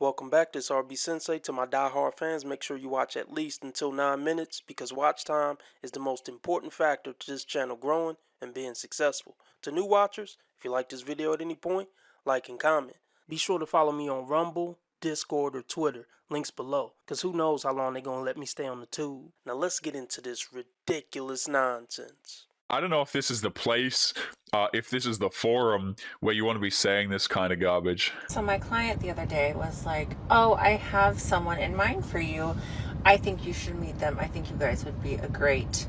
Welcome back, this RB Sensei. To my die-hard fans, make sure you watch at least until 9 minutes because watch time is the most important factor to this channel growing and being successful. To new watchers, if you like this video at any point, like and comment. Be sure to follow me on Rumble, Discord, or Twitter, links below, because who knows how long they're going to let me stay on the tube. Now let's get into this ridiculous nonsense. I don't know if this is the place, if this is the forum where you want to be saying this kind of garbage. So my client the other day was like, oh, I have someone in mind for you. I think you should meet them. I think you guys would be a great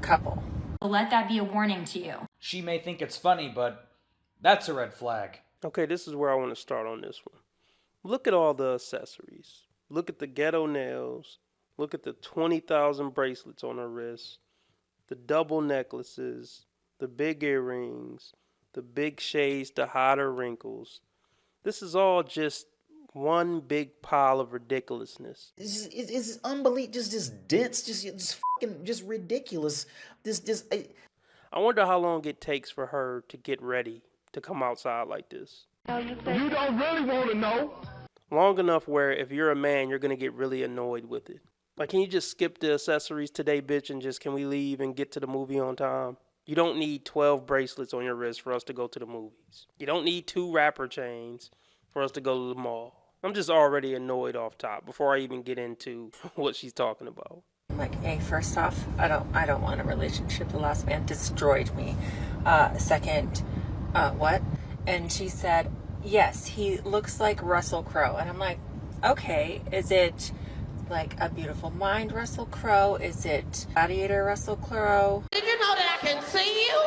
couple. Let that be a warning to you. She may think it's funny, but that's a red flag. Okay, this is where I want to start on this one. Look at all the accessories. Look at the ghetto nails. Look at the 20,000 bracelets on her wrist. The double necklaces, the big earrings, the big shades to hide her wrinkles. This is all just one big pile of ridiculousness. It's unbelievable, just dense, just ridiculous. I wonder how long it takes for her to get ready to come outside like this. You don't really want to know. Long enough where if you're a man, you're going to get really annoyed with it. Like, can you just skip the accessories today, bitch, and just can we leave and get to the movie on time? You don't need 12 bracelets on your wrist for us to go to the movies. You don't need 2 rapper chains for us to go to the mall. I'm just already annoyed off top before I even get into what she's talking about. I'm like, hey, first off, I don't want a relationship. The last man destroyed me. Second, what? And she said, yes, he looks like Russell Crowe. And I'm like, okay, is it like A Beautiful Mind Russell Crowe? Is it Gladiator Russell Crowe? Did you know that I can see you?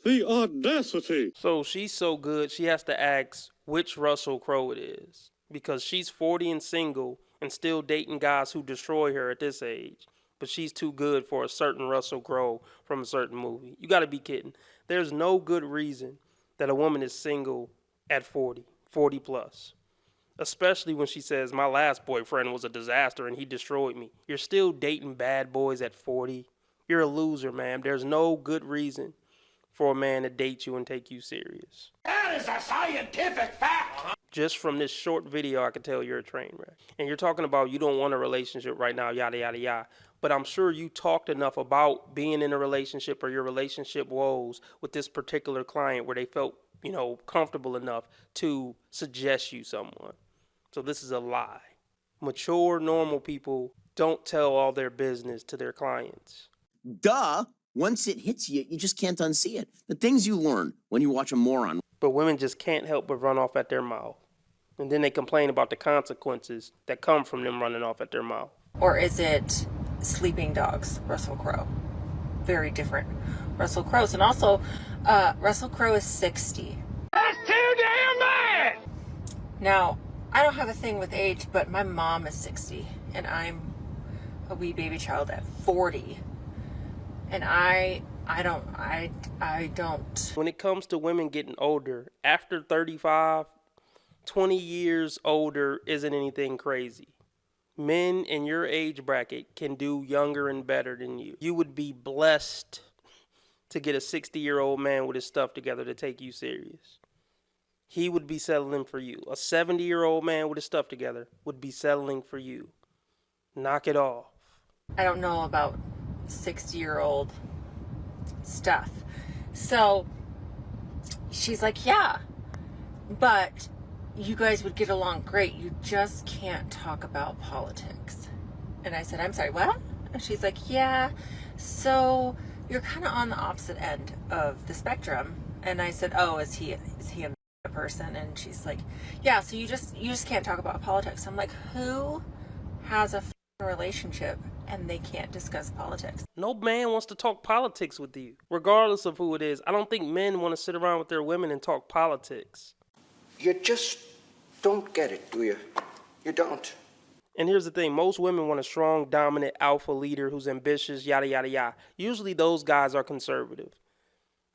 The audacity. So she's so good, she has to ask which Russell Crowe it is. Because she's 40 and single and still dating guys who destroy her at this age. But she's too good for a certain Russell Crowe from a certain movie. You gotta be kidding. There's no good reason that a woman is single at 40 plus. Especially when she says, my last boyfriend was a disaster and he destroyed me. You're still dating bad boys at 40. You're a loser, ma'am. There's no good reason for a man to date you and take you serious. That is a scientific fact. Just from this short video, I can tell you're a train wreck. And you're talking about you don't want a relationship right now, yada, yada, yada. But I'm sure you talked enough about being in a relationship or your relationship woes with this particular client where they felt, comfortable enough to suggest you someone. So this is a lie. Mature, normal people don't tell all their business to their clients. Duh. Once it hits you, you just can't unsee it. The things you learn when you watch a moron. But women just can't help but run off at their mouth. And then they complain about the consequences that come from them running off at their mouth. Or is it Sleeping Dogs Russell Crowe? Very different Russell Crowe's. And also, Russell Crowe is 60. That's too damn bad. Now, I don't have a thing with age, but my mom is 60 and I'm a wee baby child at 40. And I don't. When it comes to women getting older, after 35, 20 years older isn't anything crazy. Men in your age bracket can do younger and better than you. You would be blessed to get a 60-year-old man with his stuff together to take you serious. He would be settling for you. A 70-year-old man with his stuff together would be settling for you. Knock it off. I don't know about 60-year-old stuff. So she's like, yeah, but you guys would get along great. You just can't talk about politics. And I said, I'm sorry, what? And she's like, yeah, so you're kind of on the opposite end of the spectrum. And I said, oh, is he a person? And she's like, yeah, so you just can't talk about politics. I'm like, who has a relationship and they can't discuss politics? No man wants to talk politics with you, regardless of who it is. I don't think men want to sit around with their women and talk politics. You just don't get it, do you? You don't. And here's the thing, most women want a strong, dominant alpha leader who's ambitious, yada, yada, yada. Usually those guys are conservative.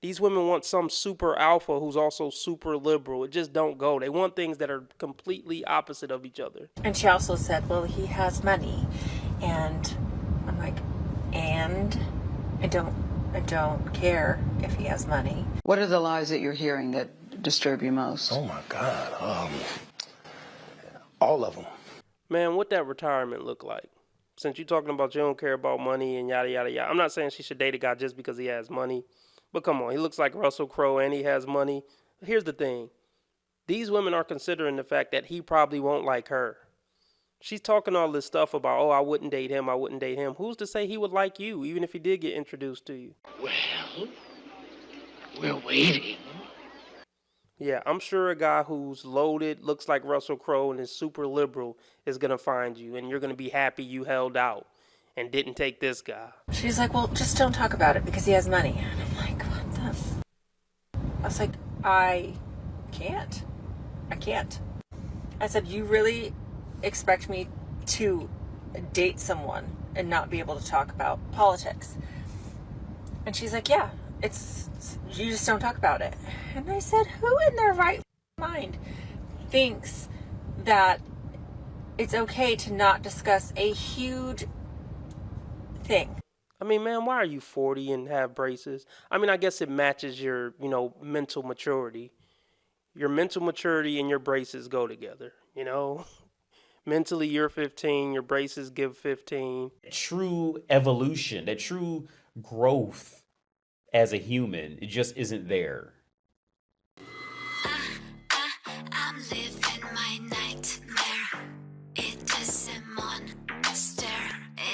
These women want some super alpha who's also super liberal. It just don't go. They want things that are completely opposite of each other. And she also said, well, he has money. And I'm like, and I don't care if he has money. What are the lies that you're hearing that disturb you most? Oh my God. all of them. Man, what that retirement look like? Since you're talking about you don't care about money and yada, yada, yada. I'm not saying she should date a guy just because he has money. But come on, he looks like Russell Crowe and he has money. Here's the thing. These women are considering the fact that he probably won't like her. She's talking all this stuff about, oh, I wouldn't date him, I wouldn't date him. Who's to say he would like you, even if he did get introduced to you? Well, we're waiting. Yeah, I'm sure a guy who's loaded, looks like Russell Crowe, and is super liberal is going to find you, and you're going to be happy you held out and didn't take this guy. She's like, well, just don't talk about it because he has money. And I'm like, what the I was like, I can't. I said, you really expect me to date someone and not be able to talk about politics? And she's like, yeah, you just don't talk about it. And I said, who in their right mind thinks that it's okay to not discuss a huge thing? I mean, man, why are you 40 and have braces? I mean, I guess it matches your, mental maturity. Your mental maturity and your braces go together, Mentally, you're 15, your braces give 15. True evolution, that true growth as a human, it just isn't there. I'm living my nightmare. It is a monster.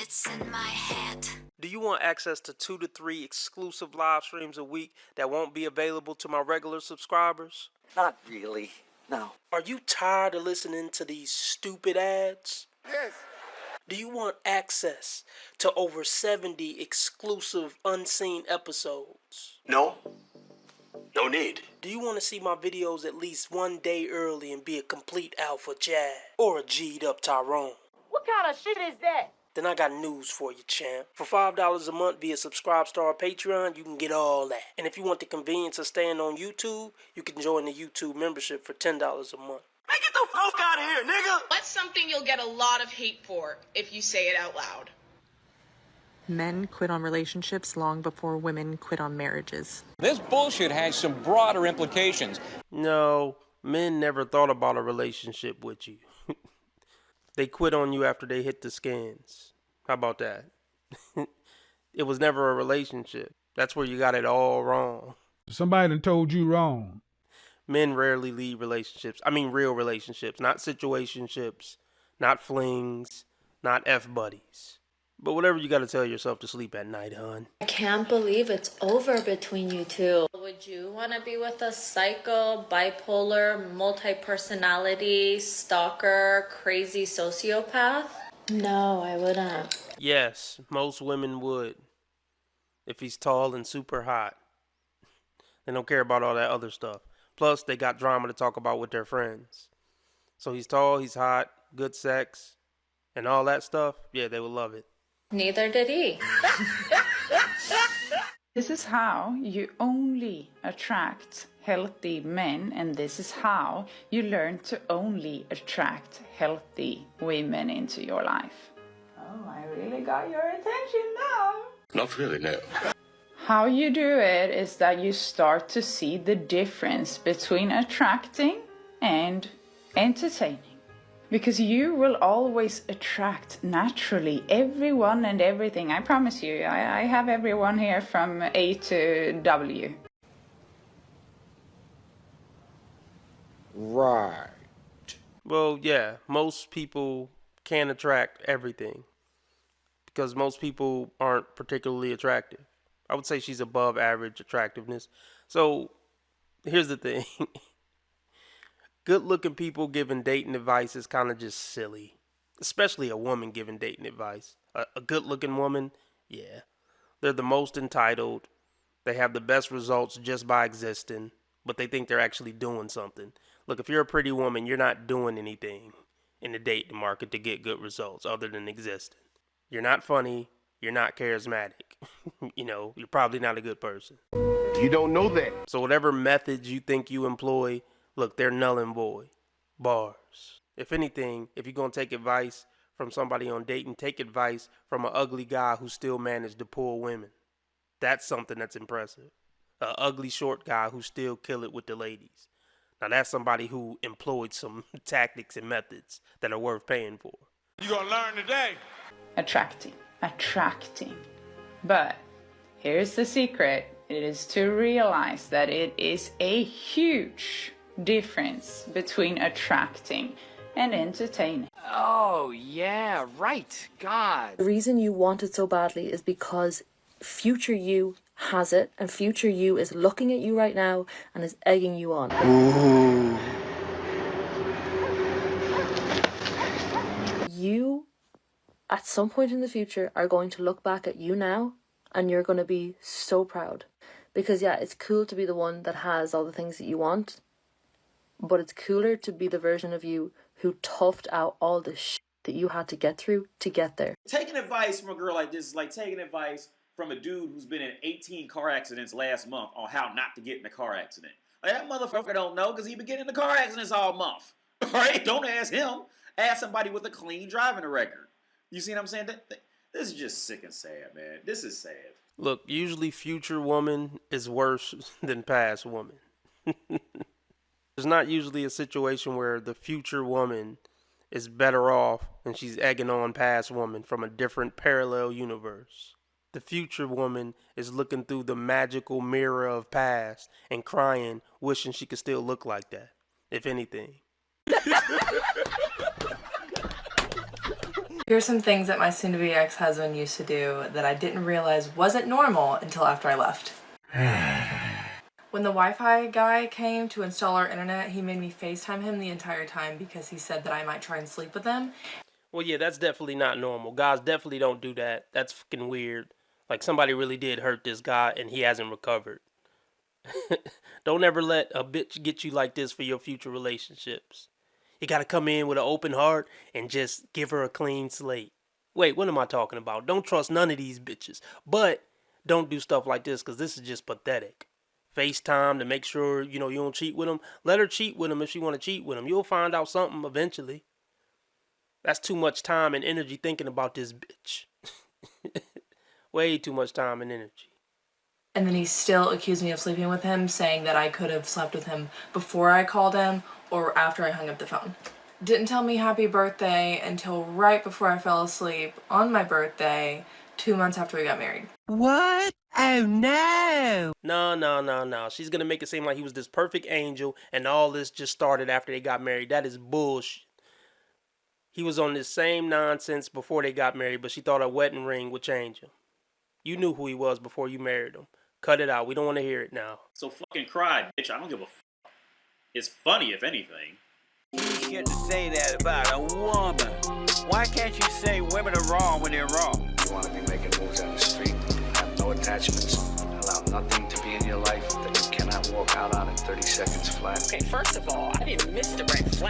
It's in my head. Do you want access to 2 to 3 exclusive live streams a week that won't be available to my regular subscribers? Not really. No. Are you tired of listening to these stupid ads? Yes. Do you want access to over 70 exclusive unseen episodes? No. No need. Do you want to see my videos at least one day early and be a complete alpha Chad? Or a G'd up Tyrone? What kind of shit is that? Then I got news for you, champ. For $5 a month via Subscribe Star or Patreon, you can get all that. And if you want the convenience of staying on YouTube, you can join the YouTube membership for $10 a month. Man, get the fuck out of here, nigga! What's something you'll get a lot of hate for if you say it out loud? Men quit on relationships long before women quit on marriages. This bullshit has some broader implications. No, men never thought about a relationship with you. They quit on you after they hit the scans. How about that? It was never a relationship. That's where you got it all wrong. Somebody done told you wrong. Men rarely leave relationships. I mean real relationships, not situationships, not flings, not F-buddies. But whatever you got to tell yourself to sleep at night, hon. I can't believe it's over between you two. Would you want to be with a psycho, bipolar, multi-personality, stalker, crazy sociopath? No, I wouldn't. Yes, most women would. If he's tall and super hot. They don't care about all that other stuff. Plus, they got drama to talk about with their friends. So he's tall, he's hot, good sex, and all that stuff. Yeah, they would love it. Neither did he. This is how you only attract healthy men, and this is how you learn to only attract healthy women into your life. Oh, I really got your attention now. Not really, no. How you do it is that you start to see the difference between attracting and entertaining. Because you will always attract naturally everyone and everything. I promise you, I have everyone here from A to W. Right. Well, yeah, most people can't attract everything. Because most people aren't particularly attractive. I would say she's above average attractiveness. So, here's the thing. Good-looking people giving dating advice is kind of just silly. Especially a woman giving dating advice. A good-looking woman, yeah. They're the most entitled. They have the best results just by existing. But they think they're actually doing something. Look, if you're a pretty woman, you're not doing anything in the dating market to get good results other than existing. You're not funny. You're not charismatic. You're probably not a good person. You don't know that. So whatever methods you think you employ, look, they're null and void. Bars. If anything, if you're going to take advice from somebody on dating, take advice from an ugly guy who still managed to pull women. That's something that's impressive. An ugly short guy who still kill it with the ladies. Now that's somebody who employed some tactics and methods that are worth paying for. You gonna learn today. Attracting. But here's the secret. It is to realize that it is a huge difference between attracting and entertaining. Oh, yeah, right. God. The reason you want it so badly is because future you has it, and future you is looking at you right now and is egging you on. Ooh. You, at some point in the future, are going to look back at you now and you're going to be so proud. Because yeah, it's cool to be the one that has all the things that you want, but it's cooler to be the version of you who toughed out all the shit that you had to get through to get there. Taking advice from a girl like this is like taking advice from a dude who's been in 18 car accidents last month on how not to get in a car accident. Like, that motherfucker don't know because he been getting in the car accidents all month. Right? Don't ask him. Ask somebody with a clean driving record. You see what I'm saying? This is just sick and sad, man. This is sad. Look, usually future woman is worse than past woman. There's not usually a situation where the future woman is better off and she's egging on past woman from a different parallel universe. The future woman is looking through the magical mirror of past and crying, wishing she could still look like that, if anything. Here's some things that my soon-to-be ex-husband used to do that I didn't realize wasn't normal until after I left. When the Wi-Fi guy came to install our internet, he made me FaceTime him the entire time because he said that I might try and sleep with him. Well, yeah, that's definitely not normal. Guys definitely don't do that. That's fucking weird. Like, somebody really did hurt this guy and he hasn't recovered. Don't ever let a bitch get you like this for your future relationships. You gotta come in with an open heart and just give her a clean slate. Wait, what am I talking about? Don't trust none of these bitches. But don't do stuff like this because this is just pathetic. FaceTime to make sure, you don't cheat with them. Let her cheat with him if she want to cheat with him. You'll find out something eventually. That's too much time and energy thinking about this bitch. Way too much time and energy. And then he still accused me of sleeping with him, saying that I could have slept with him before I called him or after I hung up the phone. Didn't tell me happy birthday until right before I fell asleep on my birthday, 2 months after we got married. What? Oh no! No. She's gonna make it seem like he was this perfect angel and all this just started after they got married. That is bullshit. He was on this same nonsense before they got married, but she thought a wedding ring would change him. You knew who he was before you married him. Cut it out. We don't want to hear it now. So fucking cry, bitch. I don't give a f***. It's funny, if anything. You shouldn't say that about a woman. Why can't you say women are wrong when they're wrong? You want to be making moves on the street, have no attachments, allow nothing to be in your life that you cannot walk out on in 30 seconds flat. Okay, first of all, I didn't miss the red flag.